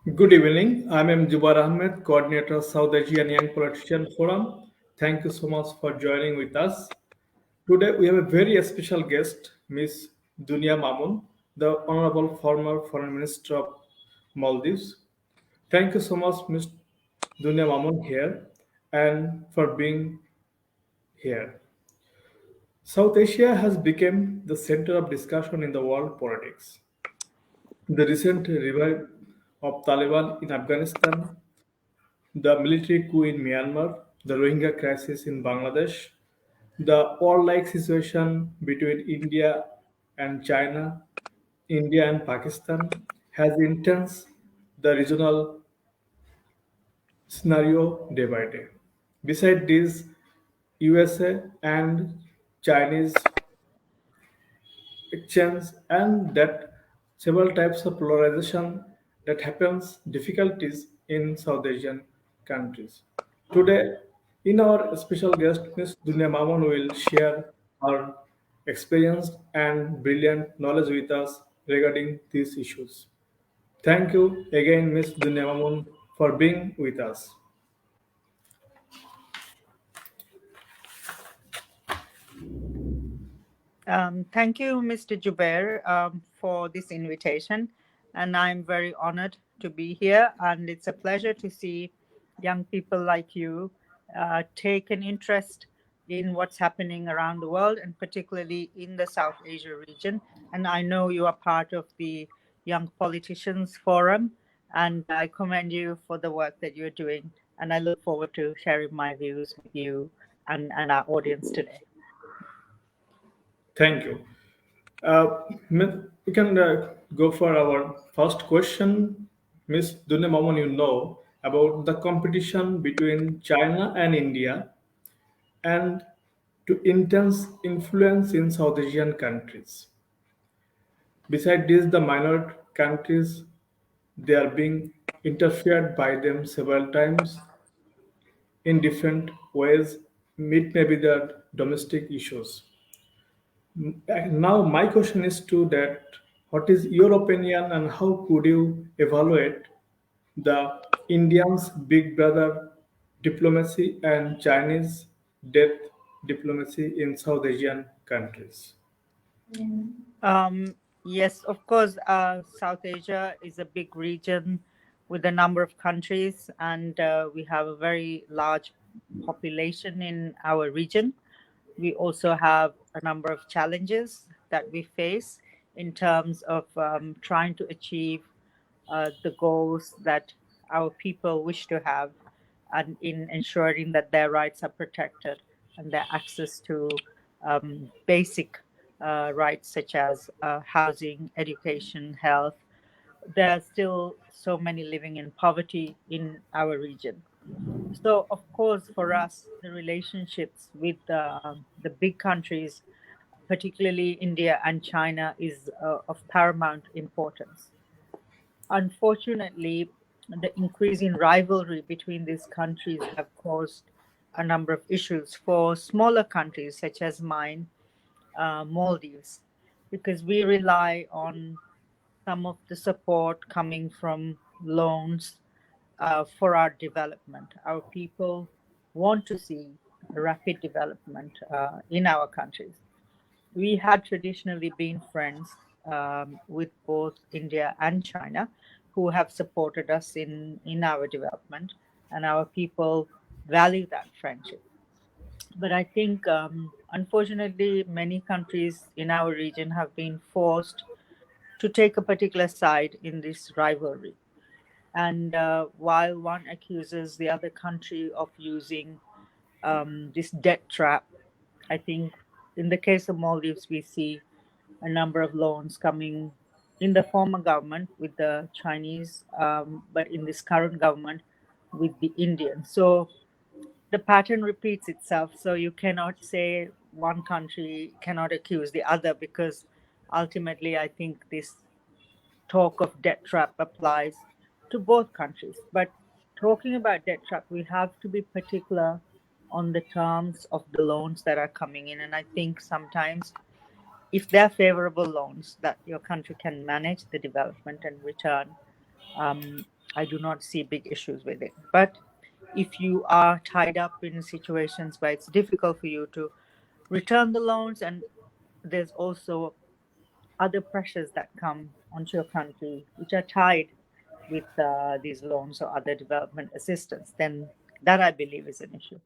Good evening. I'm M. Jubar Ahmed, coordinator of South Asian Young Politician Forum. Thank you so much for joining with us. Today we have a very special guest, Ms. Dunya Maumoon, the Honorable former Foreign Minister of Maldives. Thank you so much, Ms. Dunya Maumoon, here and for being here. South Asia has become the center of discussion in the world politics. The recent revival of Taliban in Afghanistan, the military coup in Myanmar, the Rohingya crisis in Bangladesh, the war-like situation between India and China, India and Pakistan has intense the regional scenario day by day. Beside this, USA and Chinese exchange and that several types of polarization that happens difficulties in South Asian countries. Today, in our special guest, Ms. Dunya Maumoon will share her experience and brilliant knowledge with us regarding these issues. Thank you again, Ms. Dunya Maumoon, for being with us. Thank you, Mr. Jubair, for this invitation. And I'm very honored to be here. And it's a pleasure to see young people like you take an interest in what's happening around the world and particularly in the South Asia region. And I know you are part of the Young Politicians Forum, and I commend you for the work that you're doing. And I look forward to sharing my views with you and our audience today. Thank you. We can go for our first question. Ms. Dunya Maumoon, you know about the competition between China and India and to intense influence in South Asian countries. Besides this, the minor countries they are being interfered by them several times in different ways. It may be the domestic issues. Now, my question is to that: what is your opinion, and how could you evaluate the Indians' Big Brother diplomacy and Chinese death diplomacy in South Asian countries? Yes, of course, South Asia is a big region with a number of countries, and we have a very large population in our region. We also have a number of challenges that we face in terms of trying to achieve the goals that our people wish to have, and in ensuring that their rights are protected and their access to basic rights such as housing, education, health. There are still so many living in poverty in our region. So, of course, for us, the relationships with the big countries, particularly India and China, is of paramount importance. Unfortunately, the increase in rivalry between these countries have caused a number of issues for smaller countries such as mine, Maldives, because we rely on some of the support coming from loans for our development. Our people want to see a rapid development in our countries. We had traditionally been friends with both India and China, who have supported us in our development, and our people value that friendship. But I think, unfortunately, many countries in our region have been forced to take a particular side in this rivalry. And while one accuses the other country of using this debt trap, I think in the case of Maldives, we see a number of loans coming in the former government with the Chinese, but in this current government with the Indians. So the pattern repeats itself. So you cannot say one country cannot accuse the other, because ultimately, I think this talk of debt trap applies to both countries. But talking about debt trap, we have to be particular on the terms of the loans that are coming in. And I think sometimes if they're favorable loans that your country can manage the development and return, I do not see big issues with it. But if you are tied up in situations where it's difficult for you to return the loans, and there's also other pressures that come onto your country which are tied with these loans or other development assistance, then that I believe is an issue.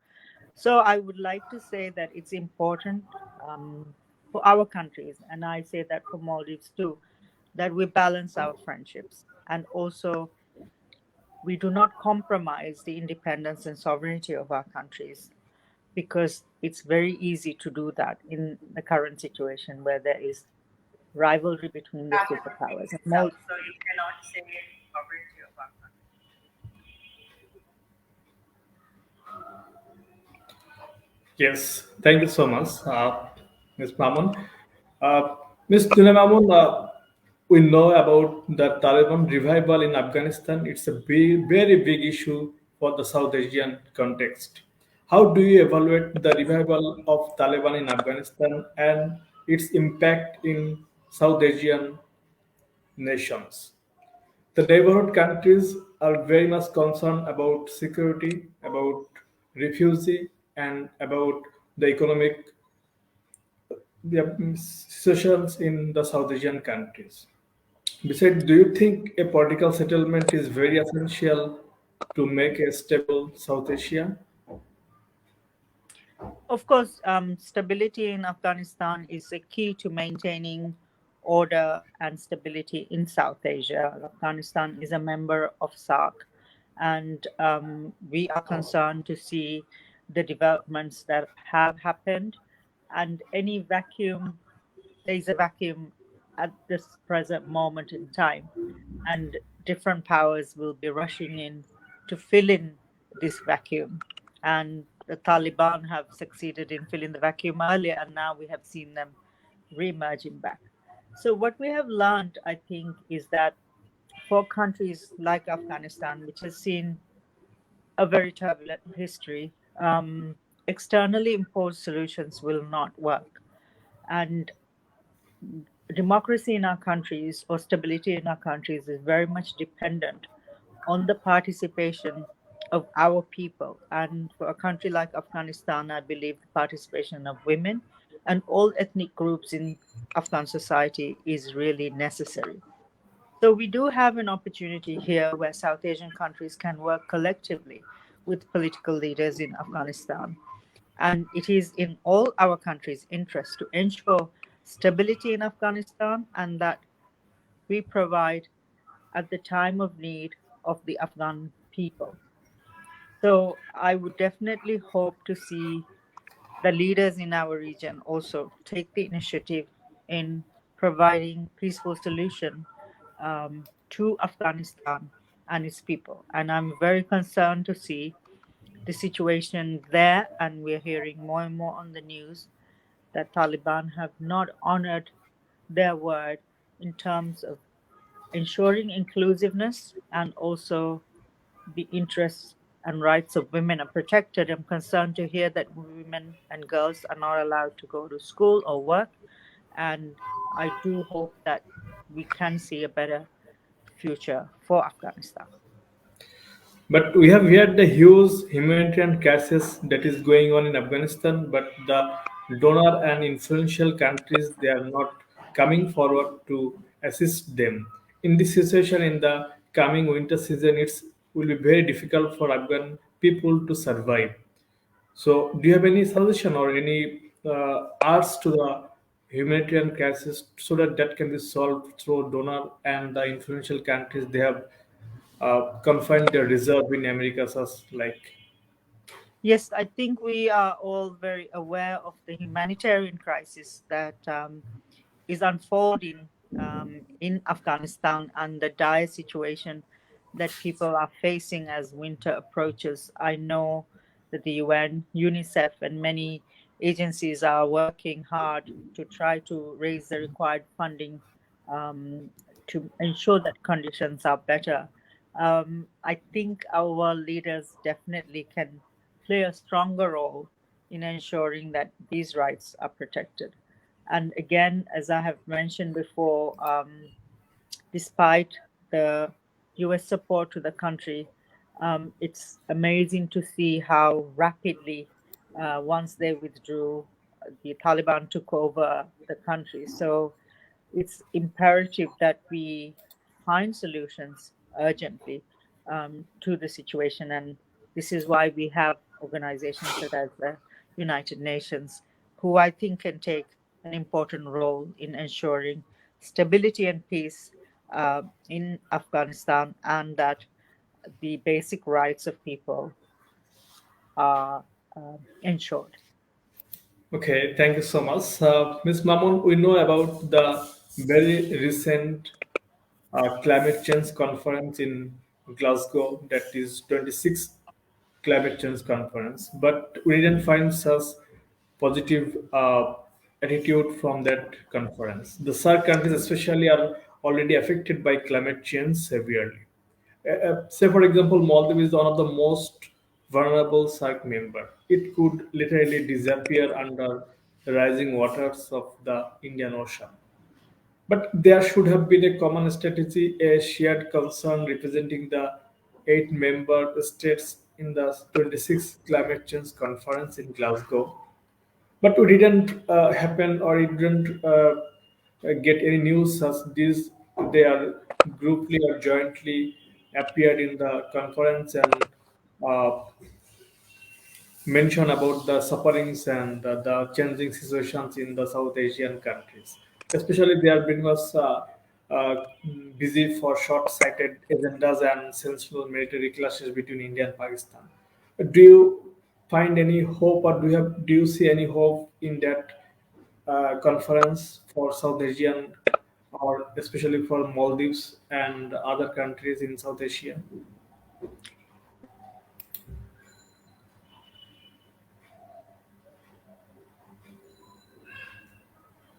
So I would like to say that it's important for our countries, and I say that for Maldives too, that we balance our friendships and also we do not compromise the independence and sovereignty of our countries, because it's very easy to do that in the current situation where there is rivalry between the superpowers. And so you cannot say sovereignty of our country. Yes, thank you so much, Ms. Mamun. Uh, Ms. Dunya Maumoon, we know about the Taliban revival in Afghanistan. It's a big, very big issue for the South Asian context. How do you evaluate the revival of Taliban in Afghanistan and its impact in South Asian nations? The neighborhood countries are very much concerned about security, about refugee, and about the economic situations in the South Asian countries. Besides, do you think a political settlement is very essential to make a stable South Asia? Of course, stability in Afghanistan is a key to maintaining order and stability in South Asia. Afghanistan is a member of SARC, and we are concerned to see the developments that have happened, and any vacuum, there is a vacuum at this present moment in time, and different powers will be rushing in to fill in this vacuum. And the Taliban have succeeded in filling the vacuum earlier, and now we have seen them re-emerging back. So, what we have learned, I think, is that for countries like Afghanistan, which has seen a very turbulent history, externally imposed solutions will not work. And democracy in our countries or stability in our countries is very much dependent on the participation of our people. And for a country like Afghanistan, I believe the participation of women and all ethnic groups in Afghan society is really necessary. So we do have an opportunity here where South Asian countries can work collectively with political leaders in Afghanistan. And it is in all our countries' interest to ensure stability in Afghanistan and that we provide at the time of need of the Afghan people. So I would definitely hope to see the leaders in our region also take the initiative in providing peaceful solution to Afghanistan and its people. And I'm very concerned to see the situation there, and we're hearing more and more on the news that Taliban have not honored their word in terms of ensuring inclusiveness and also the interests and rights of women are protected. I'm concerned to hear that women and girls are not allowed to go to school or work. And I do hope that we can see a better future for Afghanistan. But we have heard the huge humanitarian crisis that is going on in Afghanistan, but the donor and influential countries they are not coming forward to assist them. In this situation, in the coming winter season, it will be very difficult for Afghan people to survive. So, do you have any solution or any arts to the humanitarian crisis so that that can be solved through donor and the influential countries they have confined their reserve in Americas as like. Yes, I think we are all very aware of the humanitarian crisis that is unfolding in Afghanistan and the dire situation that people are facing as winter approaches. I know that the UN, UNICEF, and many agencies are working hard to try to raise the required funding um, to ensure that conditions are better. I think our leaders definitely can play a stronger role in ensuring that these rights are protected. And again, as I have mentioned before, despite the US support to the country. It's amazing to see how rapidly, once they withdrew, the Taliban took over the country. So it's imperative that we find solutions urgently to the situation. And this is why we have organizations such as the United Nations, who I think can take an important role in ensuring stability and peace in Afghanistan, and that the basic rights of people are ensured. Okay, thank you so much. Ms. Mamun, we know about the very recent climate change conference in Glasgow, that is 26th climate change conference, but we didn't find such positive attitude from that conference. The SAARC countries, especially, are already affected by climate change severely. Say, for example, Maldives is one of the most vulnerable SAARC member. It could literally disappear under the rising waters of the Indian Ocean. But there should have been a common strategy, a shared concern representing the eight member states in the 26th climate change conference in Glasgow. But it didn't happen, or it didn't get any news as this. They are grouply or jointly appeared in the conference and uh, mention about the sufferings and the changing situations in the South Asian countries. Especially, they are very much busy for short-sighted agendas and sensational military clashes between India and Pakistan. Do you find any hope, or do you see any hope in that conference for South Asian, or especially for Maldives and other countries in South Asia?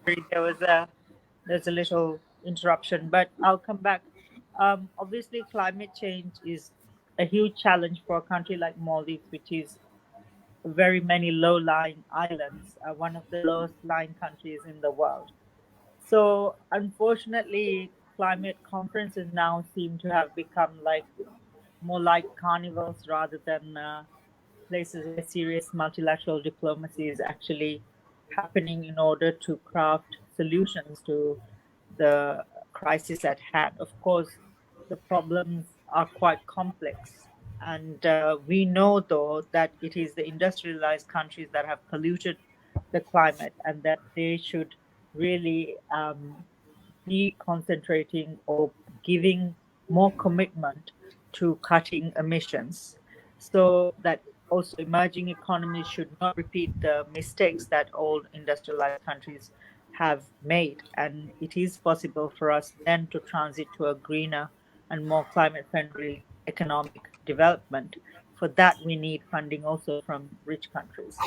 Sorry, there's a little interruption, but I'll come back. Obviously, climate change is a huge challenge for a country like Maldives, which is very many low-lying islands, one of the lowest-lying countries in the world. So, unfortunately, climate conferences now seem to have become like more like carnivals rather than places where serious multilateral diplomacy is actually happening in order to craft solutions to the crisis at hand. Of course, the problems are quite complex. And we know, though, that it is the industrialized countries that have polluted the climate, and that they should really be concentrating or giving more commitment to cutting emissions, so that also emerging economies should not repeat the mistakes that old industrialized countries have made. And it is possible for us then to transit to a greener and more climate friendly economic development. For that, we need funding also from rich countries.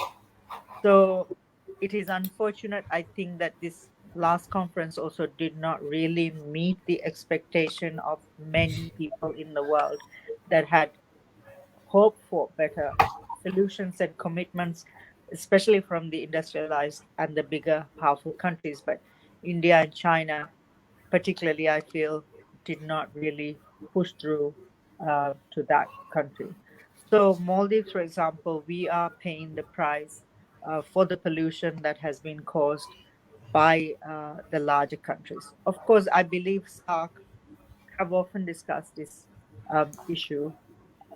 So it is unfortunate, I think, that this last conference also did not really meet the expectation of many people in the world that had hoped for better solutions and commitments, especially from the industrialized and the bigger, powerful countries. But India and China, particularly, I feel, did not really push through to that country. So, Maldives, for example, we are paying the price for the pollution that has been caused by the larger countries. Of course, I believe SARC have often discussed this issue.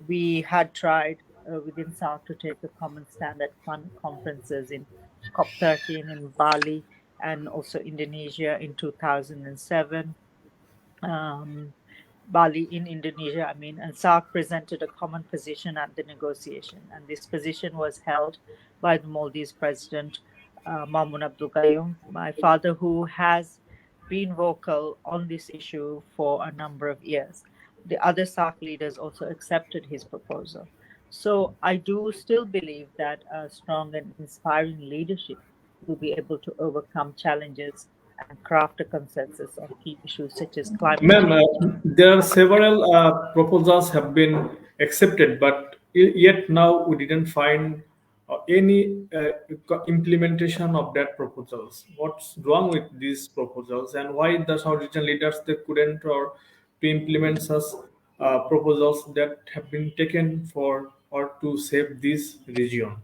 We had tried within SARC to take a common stand at climate conferences in COP13 in Bali and also Indonesia in 2007. um, Bali in Indonesia, I mean, and SARC presented a common position at the negotiation. And this position was held by the Maldives President, Maumoon Abdul Gayoom, my father, who has been vocal on this issue for a number of years. The other SARC leaders also accepted his proposal. So I do still believe that a strong and inspiring leadership will be able to overcome challenges and craft a consensus on key issues such as climate Ma'am, change. there are several proposals have been accepted, but yet now we didn't find any implementation of that proposals. What's wrong with these proposals, and why the South Asian leaders they couldn't or to implement such proposals that have been taken for or to save this region?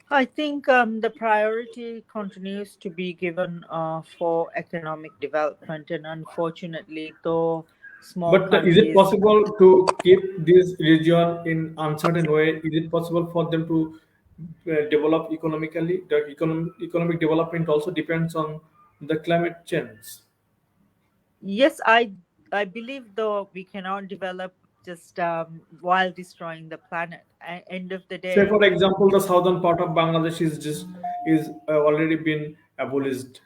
I think the priority continues to be given for economic development, and unfortunately, though small But is it countries. possible to keep this region in uncertain way? Is it possible for them to develop economically? The economic development also depends on the climate change. Yes, I believe though we cannot develop just while destroying the planet. End of the Say, day, for example, the southern part of Bangladesh is already been abolished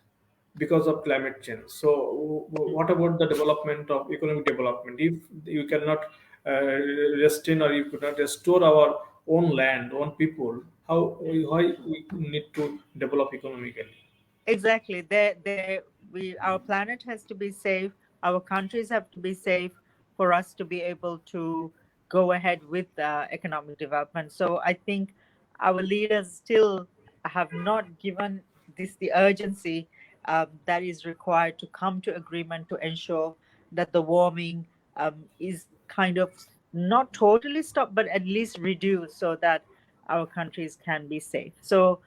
because of climate change. So, what about the development of economic development? If you cannot restrain or you cannot restore our own land, own people, why we need to develop economically? exactly. Our planet has to be safe. Our countries have to be safe for us to be able to go ahead with economic development. So I think our leaders still have not given this the urgency that is required to come to agreement to ensure that the warming is kind of not totally stopped, but at least reduced so that our countries can be safe. So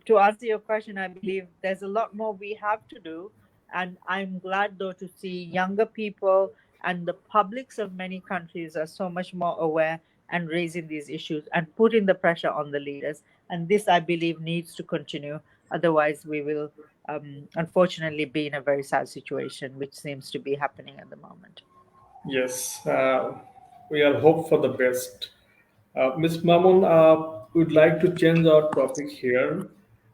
to answer your question, I believe there's a lot more we have to do. And I'm glad, though, to see younger people and the publics of many countries are so much more aware and raising these issues and putting the pressure on the leaders. And this, I believe, needs to continue. Otherwise, we will unfortunately be in a very sad situation, which seems to be happening at the moment. Yes, we are hope for the best. Ms. Mamun, we'd like to change our topic here.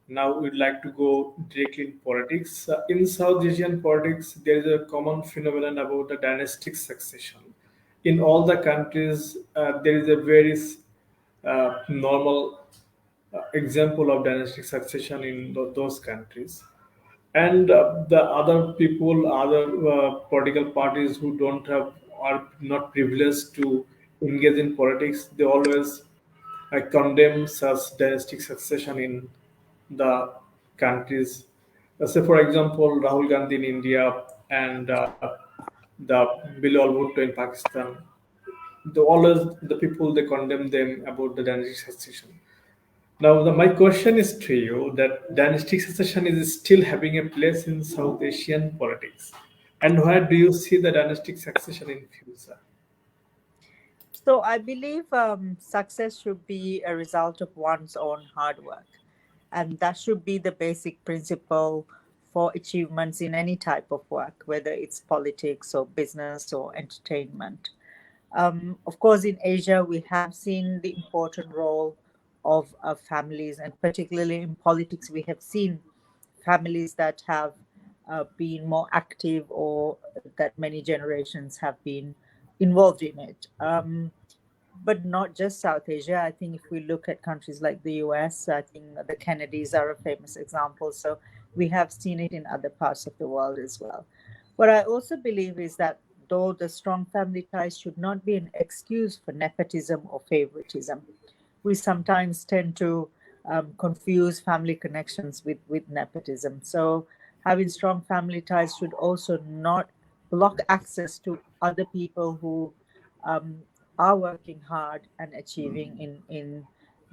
Now we'd like to go directly in politics. In South Asian politics, there is a common phenomenon about the dynastic succession. In all the countries, there is a very normal example of dynastic succession in those countries. And the other people, other political parties who don't have are not privileged to engage in politics, they always condemn such dynastic succession in the countries. Say, for example, Rahul Gandhi in India and the Bilal Bhutto in Pakistan. The people they condemn them about the dynastic succession. Now, my question is to you that dynastic succession is still having a place in South Asian politics, and where do you see the dynastic succession in future? So I believe success should be a result of one's own hard work. And that should be the basic principle for achievements in any type of work, whether it's politics or business or entertainment. Of course, in Asia, we have seen the important role of families, and particularly in politics, we have seen families that have been more active or that many generations have been involved in it. But not just South Asia. I think if we look at countries like the US, I think the Kennedys are a famous example. So we have seen it in other parts of the world as well. What I also believe is that though the strong family ties should not be an excuse for nepotism or favoritism, we sometimes tend to confuse family connections with nepotism. So having strong family ties should also not block access to other people who um, are working hard and achieving in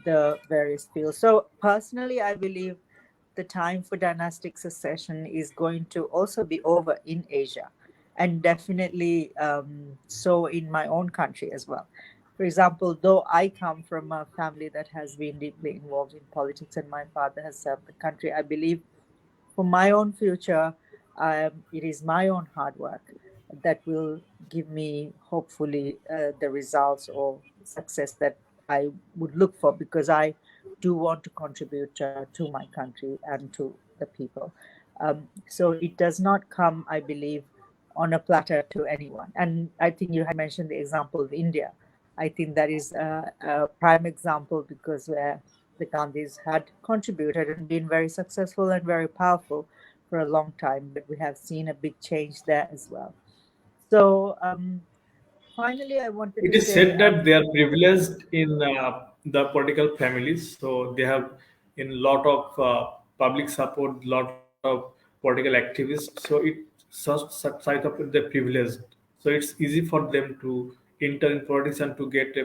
the various fields. So personally, I believe the time for dynastic succession is going to also be over in Asia, and definitely so in my own country as well. For example, though I come from a family that has been deeply involved in politics and my father has served the country, I believe for my own future, it is my own hard work that will give me, hopefully, the results or success that I would look for because I do want to contribute to my country and to the people. So it does not come, I believe, on a platter to anyone. And I think you had mentioned the example of India. I think that is a prime example because where the Gandhis had contributed and been very successful and very powerful for a long time, but we have seen a big change there as well. So, finally, I wanted It to is say, said that they are privileged in the political families, so they have in lot of public support, lot of political activists. So it such side of the privileged. So it's easy for them to enter in politics and to get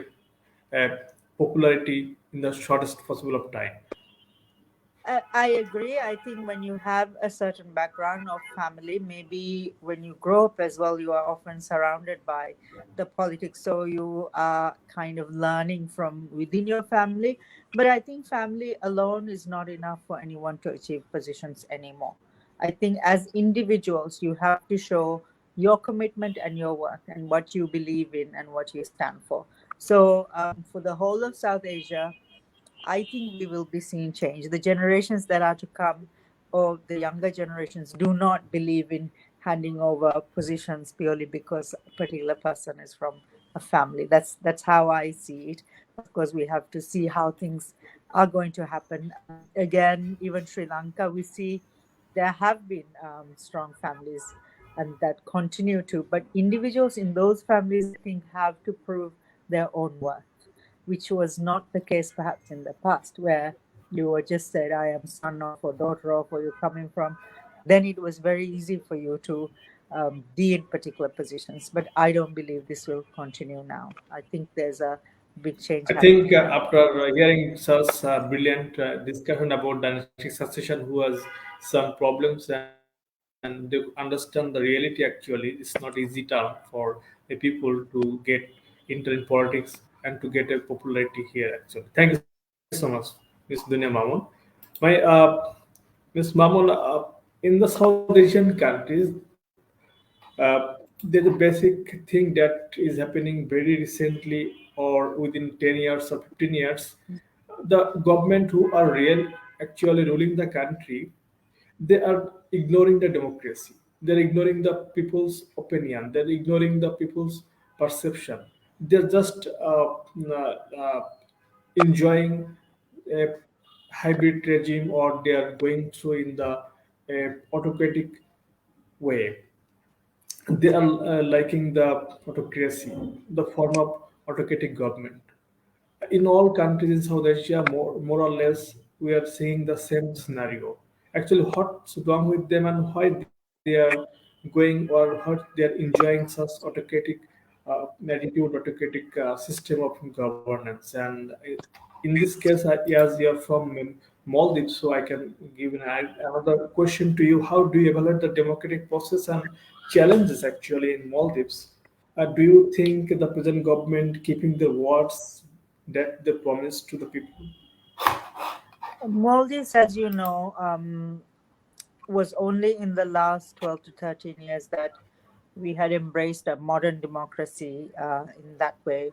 a popularity in the shortest possible of time. I agree. I think when you have a certain background of family, maybe when you grow up as well, you are often surrounded by the politics. So you are kind of learning from within your family. But I think family alone is not enough for anyone to achieve positions anymore. I think as individuals, you have to show your commitment and your work and what you believe in and what you stand for. So for the whole of South Asia, I think we will be seeing change. The generations that are to come, or the younger generations, do not believe in handing over positions purely because a particular person is from a family. That's how I see it. Of course, we have to see how things are going to happen. Again, even Sri Lanka, we see there have been strong families and that continue to, but individuals in those families, I think, have to prove their own worth, which was not the case perhaps in the past, where you were just said, I am son of or daughter of where you're coming from. Then it was very easy for you to be in particular positions. But I don't believe this will continue now. I think there's a big change I happening think now. after hearing such brilliant discussion about dynastic succession, who has some problems and they understand the reality actually, it's not easy term for the people to get enter in politics and to get a popularity here actually. Thank you so much, Ms. Dunya Mamun. My Ms. Mamun, in the South Asian countries, there's a basic thing that is happening very recently or within 10 years or 15 years. The government who are real actually ruling the country, they are ignoring the democracy. They're ignoring the people's opinion. They're ignoring the people's perception. They're just enjoying a hybrid regime, or they are going through in the autocratic way. They are liking the autocracy, the form of autocratic government. In all countries in South Asia, more or less, we are seeing the same scenario. Actually, what's wrong with them and why they are going or what they are enjoying such autocratic attitude, autocratic system of governance. And in this case, as you are from Maldives, so I can give another question to you. How do you evaluate the democratic process and challenges actually in Maldives? Do you think the present government keeping the words that they promised to the people? Maldives, as you know, was only in the last 12 to 13 years that we had embraced a modern democracy in that way.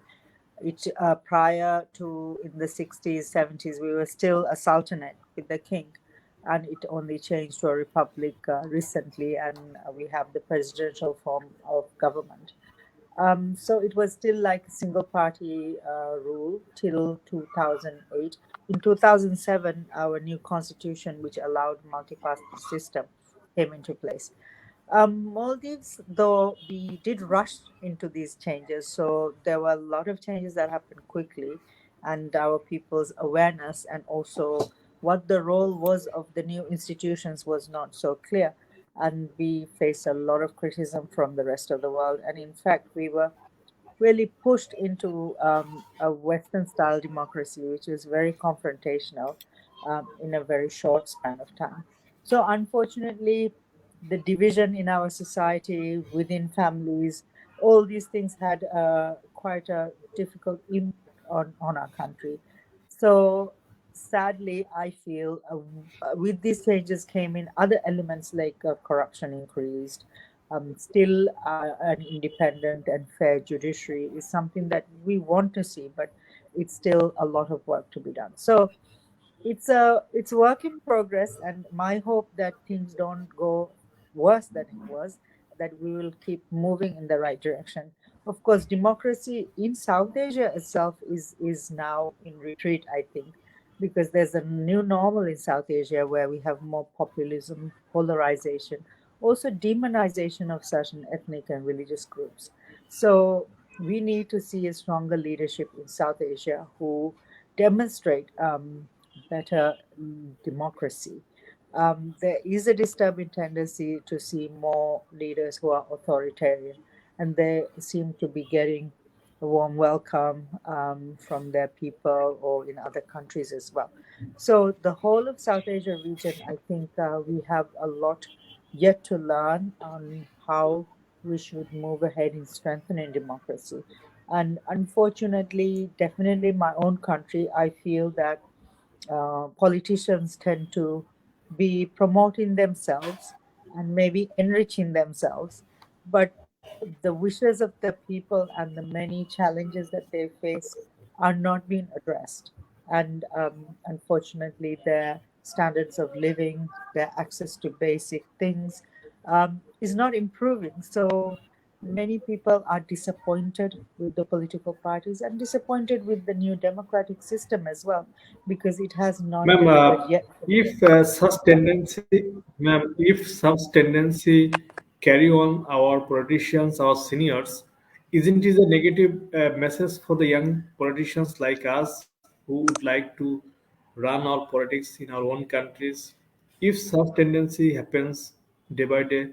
It prior to in the 60s, 70s, we were still a sultanate with the king, and it only changed to a republic recently, and we have the presidential form of government. So it was still like a single party rule till 2008. In 2007, our new constitution, which allowed multi-party system, came into place. Maldives, though, we did rush into these changes, so there were a lot of changes that happened quickly, and our people's awareness and also what the role was of the new institutions was not so clear, and we faced a lot of criticism from the rest of the world. And in fact, we were really pushed into a Western style democracy, which is very confrontational in a very short span of time. So, unfortunately, the division in our society, within families, all these things had quite a difficult impact on our country. So, sadly, I feel with these changes came in other elements like corruption increased. Still, an independent and fair judiciary is something that we want to see, but it's still a lot of work to be done. So, it's a work in progress, and my hope that things don't go worse than it was, that we will keep moving in the right direction. Of course, democracy in South Asia itself is now in retreat, I think, because there's a new normal in South Asia where we have more populism, polarization, also demonization of certain ethnic and religious groups. So we need to see a stronger leadership in South Asia who demonstrate better democracy. There is a disturbing tendency to see more leaders who are authoritarian. and they seem to be getting a warm welcome from their people or in other countries as well. So the whole of South Asia region, I think we have a lot yet to learn on how we should move ahead in strengthening democracy. And unfortunately, definitely in my own country, I feel that politicians tend to be promoting themselves and maybe enriching themselves, but the wishes of the people and the many challenges that they face are not being addressed. And unfortunately, their standards of living, their access to basic things is not improving. So many people are disappointed with the political parties and disappointed with the new democratic system as well, because it has not Ma'am, delivered yet for the if people. such tendency carry on our politicians, our seniors, isn't it a negative message for the young politicians like us who would like to run our politics in our own countries? If such tendency happens day by day,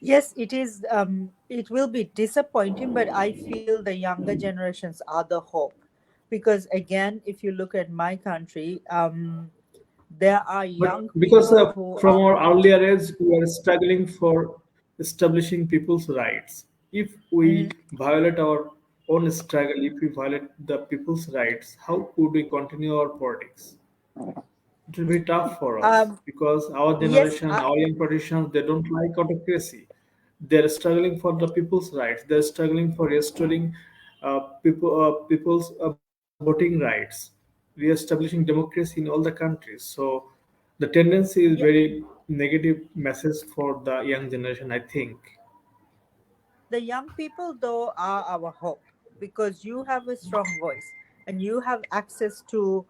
Yes, it is. It will be disappointing, but I feel the younger generations are the hope, because again, if you look at my country, there are but young because people who from are. our earlier age, we are struggling for establishing people's rights. If Mhm. we violate our own struggle, if we violate the people's rights, how could we continue our politics? It will be tough for us Um, because our yes, generation, our young politicians, they don't like autocracy. They're struggling for the people's rights. They're struggling for restoring people's voting rights, re-establishing democracy in all the countries. So the tendency is yeah, very negative message for the young generation, I think. the young people though are our hope, because you have a strong voice and you have access to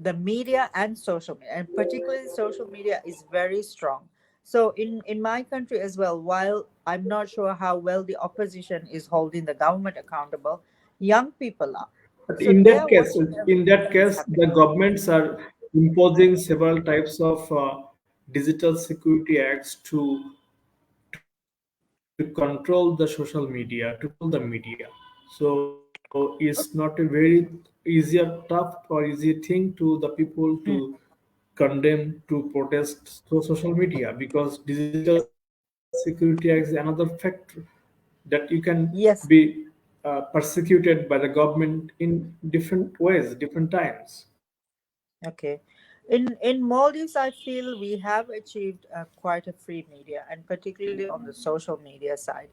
the media and social media, and particularly social media is very strong. So in my country as well, while I'm not sure how well the opposition is holding the government accountable, young people are. But So they are watching in everything that that is case, the happening. governments are imposing several types of digital security acts to control the social media, to control the media. So it's not a very easier, tough or easy thing to the people to Mm, condemn, to protest through social media, because digital security act is another factor that you can be yes. persecuted by the government in different ways, different times. Okay. In Maldives, I feel we have achieved quite a free media, and particularly on the social media side.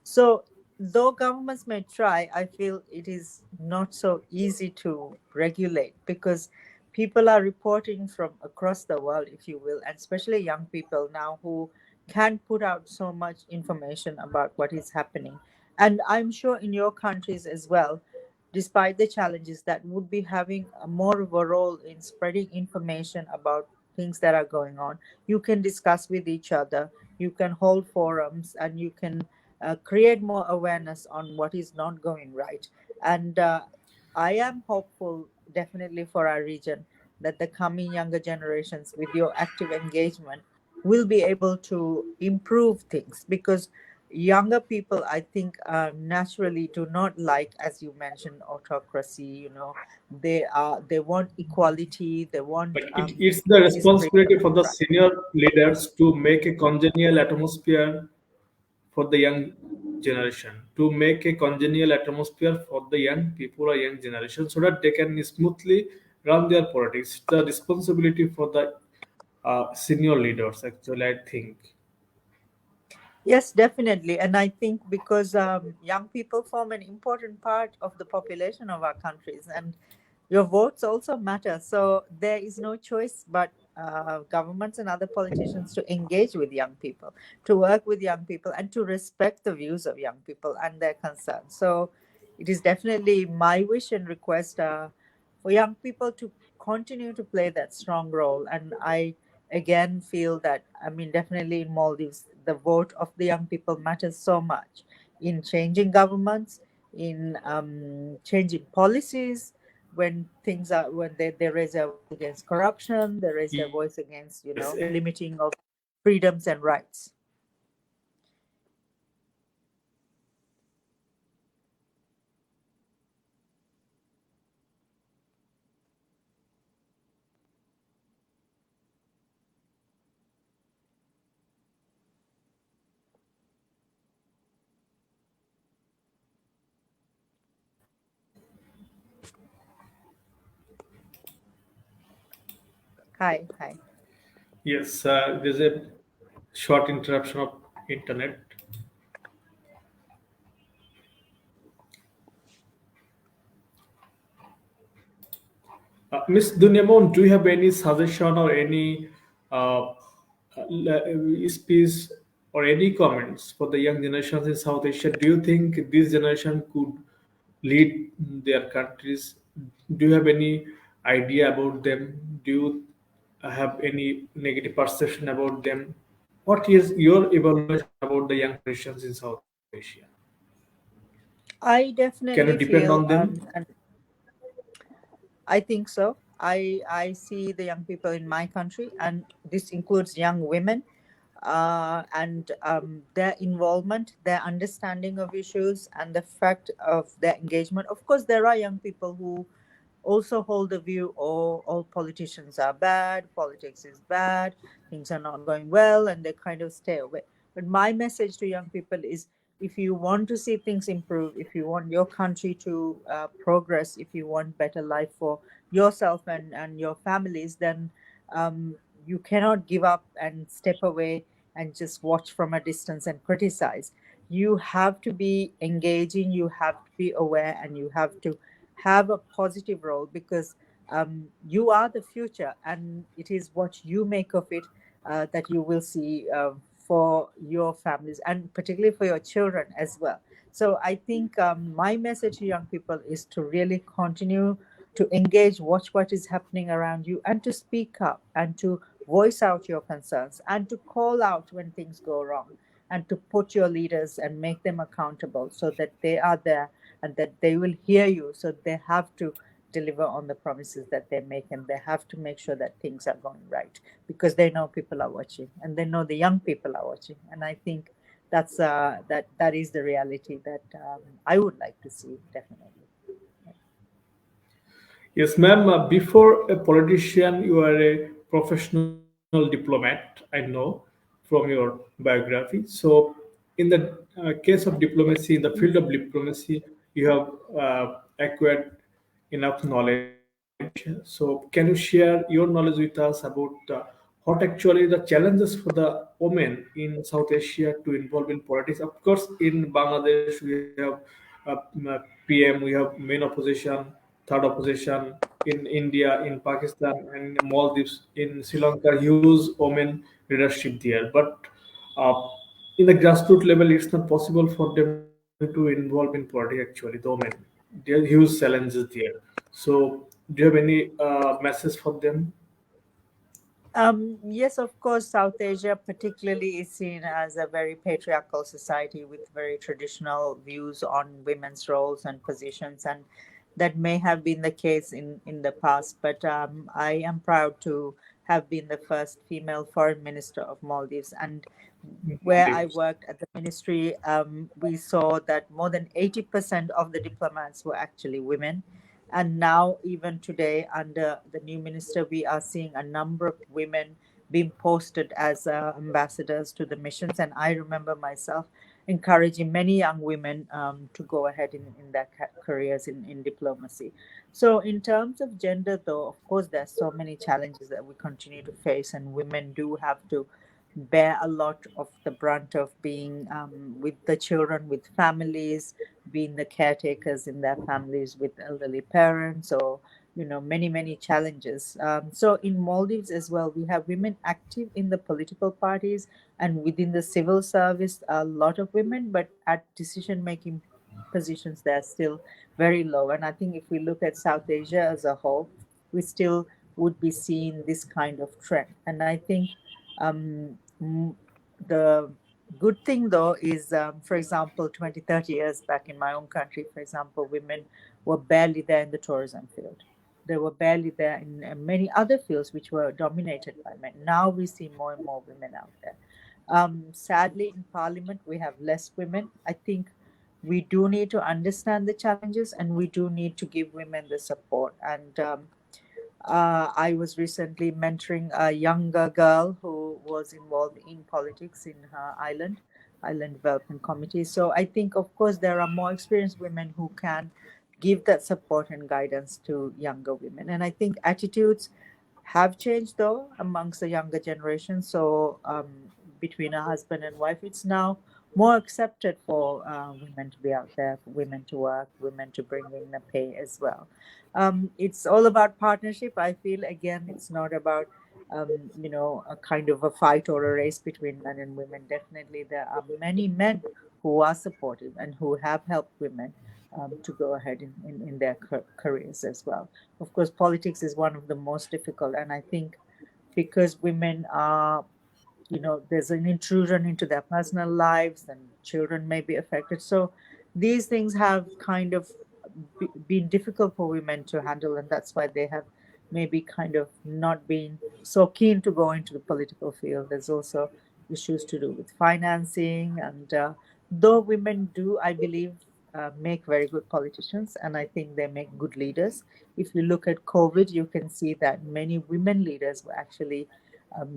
So, though governments may try, I feel it is not so easy to regulate, because people are reporting from across the world, if you will, and especially young people now who can put out so much information about what is happening. And I'm sure in your countries as well, despite the challenges, that would be having a more of a role in spreading information about things that are going on. You can discuss with each other, you can hold forums, and you can create more awareness on what is not going right. And I am hopeful, definitely, for our region, that the coming younger generations, with your active engagement, will be able to improve things, because younger people, I think, naturally do not like, as you mentioned, autocracy. They want equality, they want But it's the this freedom responsibility for and the right. senior leaders to make a congenial atmosphere for the young generation, to make a congenial atmosphere for the young people or young generation, so that they can smoothly run their politics. The responsibility for the senior leaders, actually, I think. Yes, definitely. And I think because young people form an important part of the population of our countries, and your votes also matter. So there is no choice but governments and other politicians to engage with young people, to work with young people, and to respect the views of young people and their concerns. So it is definitely my wish and request for young people to continue to play that strong role. And I again feel that, I mean, definitely in Maldives, the vote of the young people matters so much in changing governments, in changing policies, when things are, when they raise their voice against corruption, they raise their voice Yes, against, limiting of freedoms and rights. Hi, hi. Yes, there's a short interruption of internet. Ms. Dunya Maumoon, do you have any suggestion or any speech or any comments for the young generations in South Asia? Do you think this generation could lead their countries? Do you have any idea about them? Do you have any negative perception about them? What is your evaluation about the young generations in South Asia? I Can you definitely depend on feel, them? and I think so. I see the young people in my country, and this includes young women, and their involvement, their understanding of issues, and the fact of their engagement. Of course, there are young people who also hold the view, oh, all politicians are bad, politics is bad, things are not going well, and they kind of stay away. But my message to young people is, if you want to see things improve, if you want your country to progress, if you want better life for yourself and your families, then um, you cannot give up and step away and just watch from a distance and criticize. You have to be engaging, you have to be aware, and you have to have a positive role, because you are the future, and it is what you make of it that you will see for your families, and particularly for your children as well. So I think my message to young people is to really continue to engage, watch what is happening around you, and to speak up and to voice out your concerns and to call out when things go wrong, and to put your leaders and make them accountable so that they are there and that they will hear you. So they have to deliver on the promises that they make, and they have to make sure that things are going right, because they know people are watching, and they know the young people are watching. And I think that is the reality that I would like to see, definitely. Yes, ma'am. Before a politician, you are a professional diplomat, I know from your biography. So, in the case of diplomacy, in the field of diplomacy, you have acquired enough knowledge. So, can you share your knowledge with us about what actually the challenges for the women in South Asia to involve in politics? Of course, in Bangladesh, we have PM, we have main opposition, third opposition in India, in Pakistan, and Maldives, in Sri Lanka, huge women leadership there. But uh, in the grassroots level, it's not possible for them to involve in politics. Actually, the women, there are huge challenges there. So, do you have any message for them? Yes, of course, South Asia particularly is seen as a very patriarchal society with very traditional views on women's roles and positions, and that may have been the case in the past. But I am proud to have been the first female foreign minister of Maldives, and where I Maldives. worked at the ministry, we saw that more than 80% of the diplomats were actually women. And now, even today, under the new minister, we are seeing a number of women being posted as ambassadors to the missions. And I remember myself encouraging many young women to go ahead in their careers in diplomacy. So, in terms of gender, though, of course, there's so many challenges that we continue to face, and women do have to bear a lot of the brunt of being with the children, with families, being the caretakers in their families with elderly parents, or many challenges. So in Maldives as well, we have women active in the political parties and within the civil service. A lot of women, but at decision making positions, they're still very low. And I think if we look at South Asia as a whole, we still would be seeing this kind of trend. And I think the good thing, though, is, for example, 20, 30 years back in my own country, for example, women were barely there in the tourism field. They were barely there in many other fields which were dominated by men. Now we see more and more women out there. Sadly, in Parliament, we have less women. I think we do need to understand the challenges, and we do need to give women the support. And I was recently mentoring a younger girl who was involved in politics in her island development committee. So I think, of course, there are more experienced women who can give that support and guidance to younger women. And I think attitudes have changed though amongst the younger generation. So between a husband and wife, it's now more accepted for women to be out there, for women to work, women to bring in the pay as well. It's all about partnership. I feel again, it's not about a kind of a fight or a race between men and women. Definitely, there are many men who are supportive and who have helped women to go ahead in their careers as well. Of course, politics is one of the most difficult, and I think because women are, there's an intrusion into their personal lives and children may be affected. So these things have kind of been difficult for women to handle, and that's why they have maybe kind of not been so keen to go into the political field. There's also issues to do with financing, and though women do, I believe, make very good politicians, and I think they make good leaders. If you look at COVID, you can see that many women leaders were actually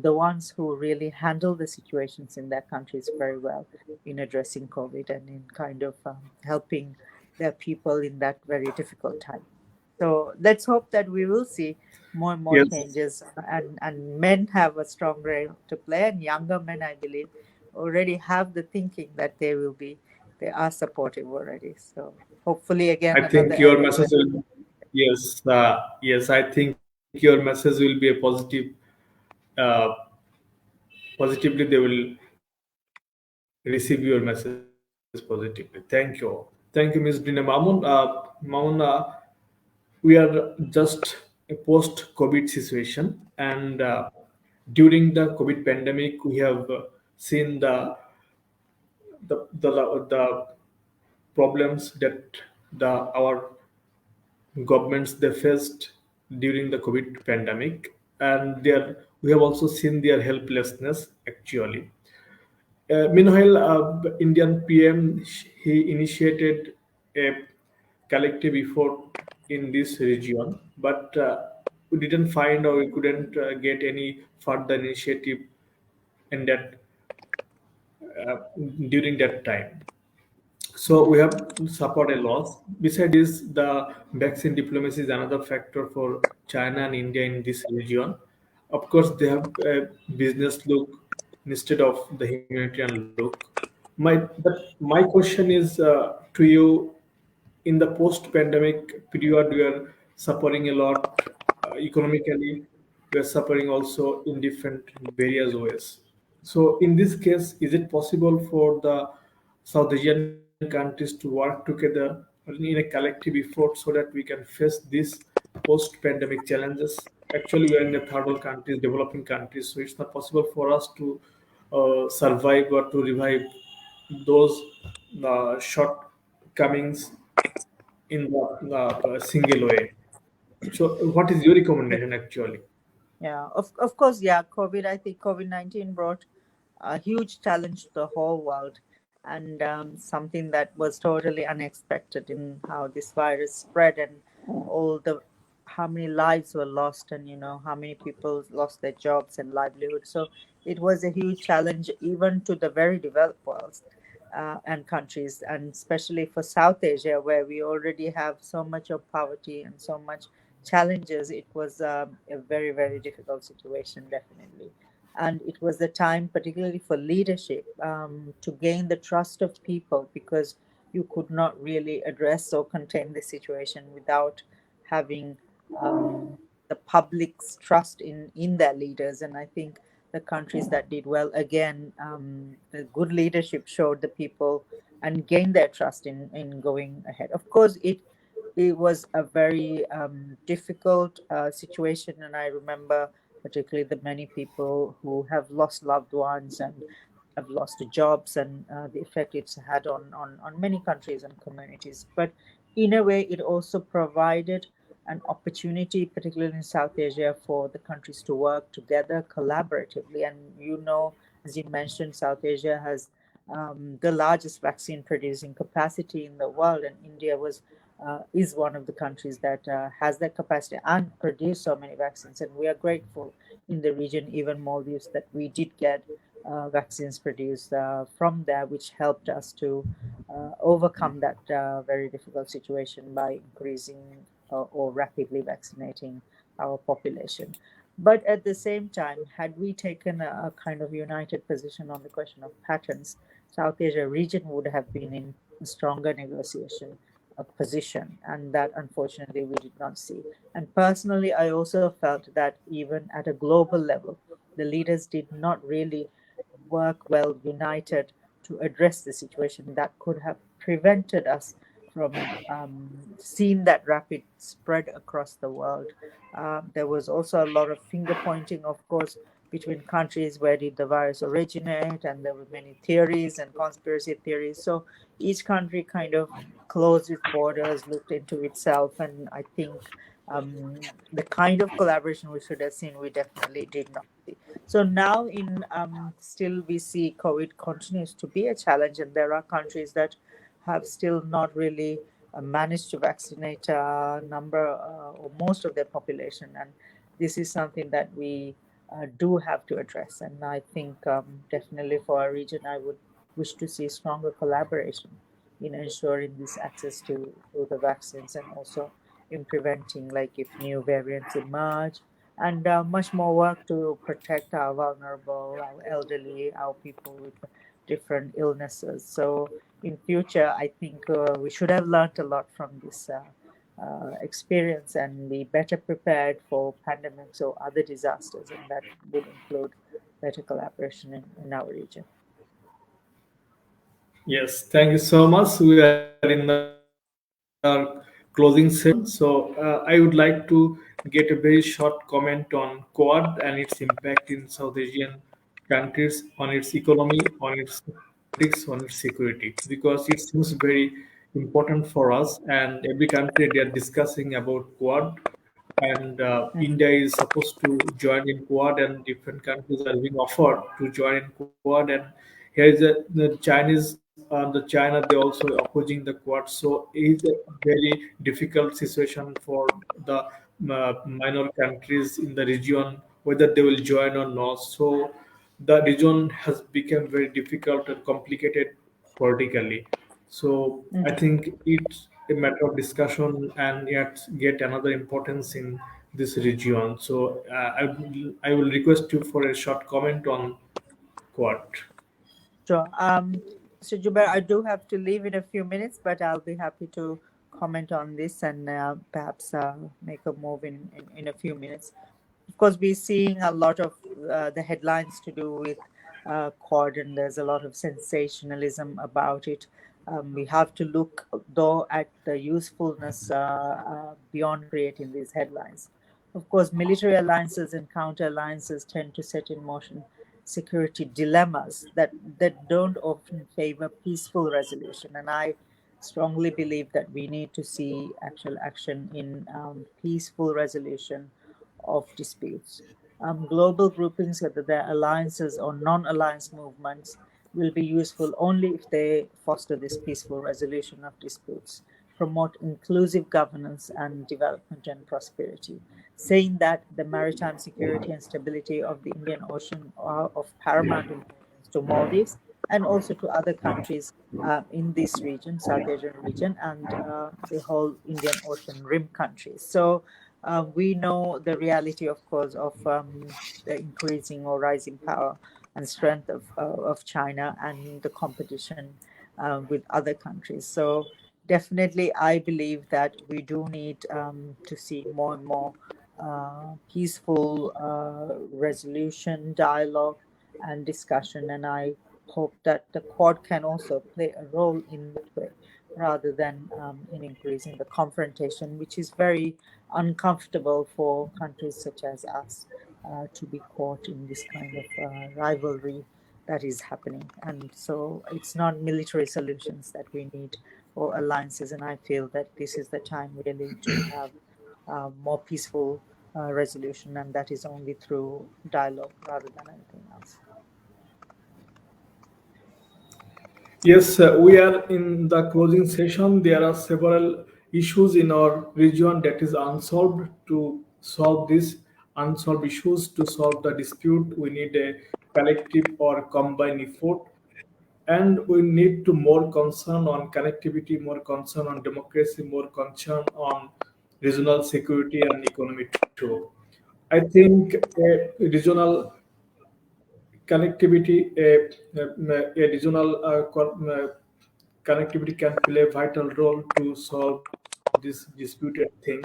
the ones who really handle the situations in their countries very well in addressing COVID and in kind of helping their people in that very difficult time. So let's hope that we will see more and more Yes, changes, and men have a strong role to play, and younger men, I believe, already have the thinking that they are supportive already. So hopefully, again, I another think your elder message generation. will. Yes, yes. I think your message will be a positive. Uh, Positively, they will receive your message positively. Thank you, Ms. Dunya Maumoon. We are just a post-COVID situation, and during the COVID pandemic, we have seen the problems that our governments they faced during the COVID pandemic, and we have also seen their helplessness actually. Meanwhile, Indian PM he initiated a collective effort in this region, but we didn't find or we couldn't get any further initiative in that uh, during that time. So we have suffered a loss. Besides this, the vaccine diplomacy is another factor for China and India in this region. Of course, they have a business look instead of the humanitarian look. My question is to you: in the post-pandemic period, we are suffering a lot economically. We are suffering also in different various ways. So, in this case, is it possible for the South Asian countries to work together in a collective effort so that we can face these post-pandemic challenges? Actually, we are in the third world countries, developing countries, so it's not possible for us to survive or to revive those shortcomings in the single way. So, what is your recommendation actually? Yeah, of course, yeah. COVID, I think COVID-19 brought a huge challenge to the whole world, and something that was totally unexpected in how this virus spread, and all the how many lives were lost, and how many people lost their jobs and livelihood. So it was a huge challenge even to the very developed worlds and countries, and especially for South Asia, where we already have so much of poverty and so much challenges. It was a very, very difficult situation, definitely. And it was the time, particularly for leadership, to gain the trust of people, because you could not really address or contain the situation without having the public's trust in their leaders. And I think the countries that did well, again, the good leadership showed the people and gained their trust in going ahead. Of course, it was a very difficult situation, and I remember particularly the many people who have lost loved ones and have lost jobs, and the effect it's had on many countries and communities. But in a way, it also provided an opportunity, particularly in South Asia, for the countries to work together collaboratively. And as you mentioned, South Asia has the largest vaccine producing capacity in the world, and India is one of the countries that has that capacity and produce so many vaccines. And we are grateful in the region, even Maldives, that we did get vaccines produced from there, which helped us to overcome that very difficult situation by increasing or rapidly vaccinating our population. But at the same time, had we taken a kind of united position on the question of patents, South Asia region would have been in a stronger negotiation position, and that unfortunately we did not see. And personally, I also felt that even at a global level, the leaders did not really work well united to address the situation that could have prevented us from seeing that rapid spread across the world. There was also a lot of finger pointing, of course, between countries where did the virus originate, and there were many theories and conspiracy theories. So each country kind of closed its borders, looked into itself, and I think the kind of collaboration we should have seen, we definitely did not see. So now, in still we see COVID continues to be a challenge, and there are countries that have still not really managed to vaccinate a number or most of their population, and this is something that we do have to address. And I think definitely for our region, I would wish to see stronger collaboration in ensuring this access to the vaccines, and also in preventing, like, if new variants emerge, and much more work to protect our vulnerable, our elderly, our people with different illnesses. So in future, I think we should have learned a lot from this experience and be better prepared for pandemics or other disasters, and that would include better collaboration in our region. Yes, thank you so much. We are in our closing session. So I would like to get a very short comment on Quad and its impact in South Asian countries, on its economy, on its politics, on its security, because it seems very important for us. And every country they are discussing about Quad, and India is supposed to join in Quad, and different countries are being offered to join in Quad. And here is the Chinese, the China, they also opposing the Quad. So it is a very difficult situation for the minor countries in the region whether they will join or not. So the region has become very difficult and complicated politically. So I Mhm. think it's a matter of discussion and yet get another importance in this region. So I will request you for a short comment on Quad. Sure. So Jubair, I do have to leave in a few minutes, but I'll be happy to comment on this and perhaps make a move in a few minutes. Of course, we're seeing a lot of the headlines to do with Quad, and there's a lot of sensationalism about it. We have to look, though, at the usefulness beyond creating these headlines. Of course, military alliances and counter alliances tend to set in motion security dilemmas that don't often favor peaceful resolution. And I strongly believe that we need to see actual action in peaceful resolution of disputes. Global groupings, whether they're alliances or non alliance movements, will be useful only if they foster this peaceful resolution of disputes, promote inclusive governance and development and prosperity. Saying that the maritime security and stability of the Indian Ocean are of paramount importance to Maldives and also to other countries in this region, South Asian region, and the whole Indian Ocean rim countries. So we know the reality, of course, of the increasing or rising power and strength of China and the competition with other countries. So definitely, I believe that we do need to see more and more peaceful resolution, dialogue, and discussion. And I hope that the Quad can also play a role in that way rather than in increasing the confrontation, which is very uncomfortable for countries such as us to be caught in this kind of rivalry that is happening. And so it's not military solutions that we need or alliances. And I feel that this is the time really to have more peaceful resolution, and that is only through dialogue rather than anything else. Yes, we are in the closing session. There are several issues in our region that is unsolved. To solve these unsolved issues, to solve the dispute, we need a collective or combined effort, and we need to more concern on connectivity, more concern on democracy, more concern on regional security and economy too. I think a regional connectivity, a regional connectivity can play a vital role to solve this disputed thing.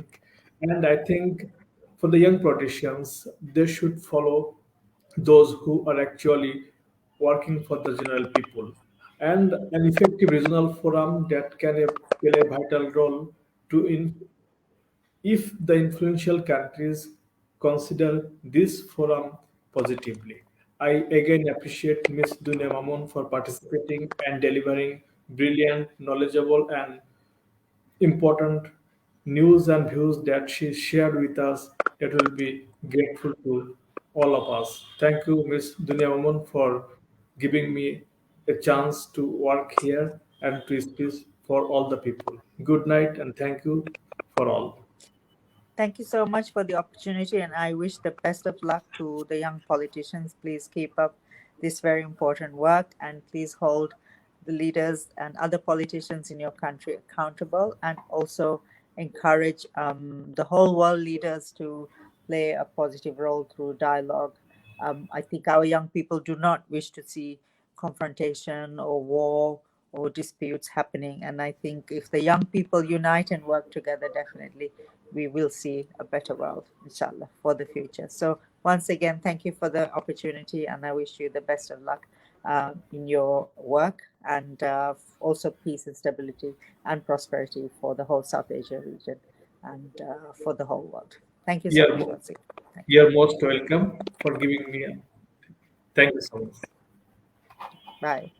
And I think for the young politicians, they should follow those who are actually working for the general people. And an effective regional forum that can play a vital role to if the influential countries consider this forum positively. I again appreciate Ms. Dunya Maumoon for participating and delivering brilliant, knowledgeable, and important news and views that she shared with us. That will be grateful to all of us. Thank you, Ms. Dunya Maumoon, for giving me a chance to work here and to speak for all the people. Good night and thank you for all. Thank you so much for the opportunity, and I wish the best of luck to the young politicians. Please keep up this very important work, and please hold the leaders and other politicians in your country accountable, and also encourage the whole world leaders to play a positive role through dialogue. I think our young people do not wish to see confrontation or war or disputes happening, and I think if the young people unite and work together, definitely we will see a better world, inshallah, for the future. So, once again, thank you for the opportunity, and I wish you the best of luck in your work, and also peace and stability and prosperity for the whole South Asia region and for the whole world. Thank you so You're, much mo- once again. Thank you're most welcome for giving me. Thank you so much. you. Bye.